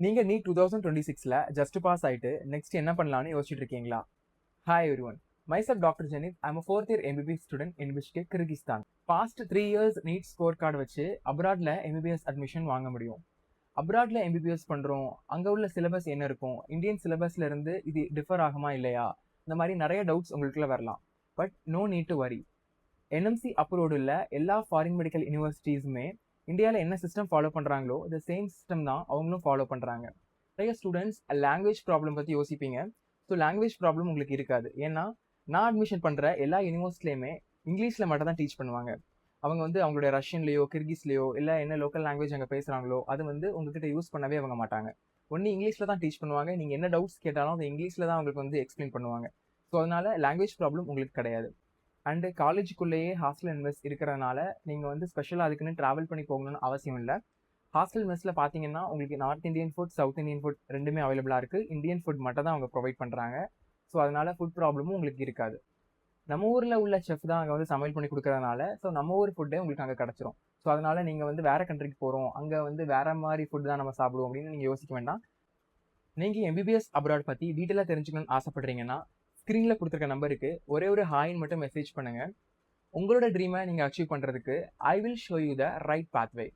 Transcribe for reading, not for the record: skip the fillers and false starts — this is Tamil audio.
நீங்க நீட் 2026ல ஜஸ்ட் பாஸ் ஆயிட்டு நெக்ஸ்ட் என்ன பண்ணலாம்னு யோசிச்சுட்டு இருக்கீங்களா? Hi everyone, myself doctor Jenith. I'm a fourth year MBBS student in Bishkek, Kyrgyzstan. Past 3 years NEET score card வச்சு அப்ராட்ல எம்பிபிஎஸ் அட்மிஷன் வாங்க முடியும். அப்ராட்ல எம்பிபிஎஸ் பண்றோம், அங்க உள்ள சிலபஸ் என்ன இருக்கும், இந்தியன் சிலபஸ்ல இருந்து இது டிஃபர் ஆகுமா இல்லையா, இந்த மாதிரி நிறைய டவுட்ஸ் உங்களுக்குள்ள வரலாம். But no need to worry. NMC approved உள்ள எல்லா ஃபாரின் மெடிக்கல் யூனிவர்சிட்டிஸுமே இந்தியாவில் என்ன சிஸ்டம் ஃபாலோ பண்ணுறாங்களோ இந்த சேம் சிஸ்டம் தான் அவங்களும் ஃபாலோ பண்ணுறாங்க. நிறைய ஸ்டூடெண்ட்ஸ் லாங்குவேஜ் ப்ராப்ளம் பற்றி யோசிப்பீங்க. ஸோ லாங்குவேஜ் ப்ராப்ளம் உங்களுக்கு இருக்காது. ஏன்னா நான் அட்மிஷன் பண்ணுற எல்லா யூனிவர்சிட்டிலையுமே இங்கிலீஷில் மட்டும் தான் டீச் பண்ணுவாங்க. அவங்க அவங்களுடைய ரஷ்யன்லேயோ கிர்கிஸ்லேயோ இல்லை என்ன லோக்கல் லாங்குவேஜ் அங்கே பேசுகிறாங்களோ அது உங்ககிட்ட யூஸ் பண்ணவே அவங்க மாட்டாங்க. ஒன்று இங்கிலீஷில் தான் டீச் பண்ணுவாங்க. நீங்கள் என்ன டவுட்ஸ் கேட்டாலும் அதை இங்கிலீஷில் தான் அவங்களுக்கு எக்ஸ்பிளைன் பண்ணுவாங்க. ஸோ அதனால லாங்குவேஜ் ப்ராப்ளம் உங்களுக்கு கிடையாது. அண்டு காலேஜுக்குள்ளேயே ஹாஸ்டல் அண்ட் மெஸ் இருக்கிறதுனால நீங்கள் ஸ்பெஷலாக அதுக்குன்னு ட்ராவல் பண்ணி போகணும்னு அவசியம் இல்லை. ஹாஸ்டல் மெஸ்ஸில் பார்த்தீங்கன்னா உங்களுக்கு north Indian food, south Indian food ரெண்டுமே அவைலபிளாக இருக்குது. இந்தியன் ஃபுட் மட்டும் தான் அவங்க ப்ரொவைட் பண்ணுறாங்க. ஸோ அதனால ஃபுட் ப்ராப்ளமும் உங்களுக்கு இருக்காது. நம்ம ஊரில் உள்ள செஃப் தான் அங்கே சமையல் பண்ணி கொடுக்கறதுனால ஸோ நம்ம ஊர் ஃபுட்டே உங்களுக்கு அங்கே கிடச்சிரும். ஸோ அதனால நீங்கள் வேறு கண்ட்ரிக்கு போகிறோம், அங்கே வேறு மாதிரி ஃபுட் தான் நம்ம சாப்பிடுவோம் அப்படின்னு நீங்கள் யோசிக்க வேண்டாம். நீங்கள் எம்பிபிஎஸ் அப்ராட் பற்றி டீட்டெயிலாக தெரிஞ்சுக்கணும்னு ஆசைப்படுறீங்கன்னா ஸ்க்ரீனில் கொடுத்துருக்க நம்பருக்கு ஒரே ஒரு ஹாய்ன்னு மட்டும் மெசேஜ் பண்ணுங்கள். உங்களோட ட்ரீமை நீங்கள் அச்சீவ் பண்ணுறதுக்கு I will show you the right pathway.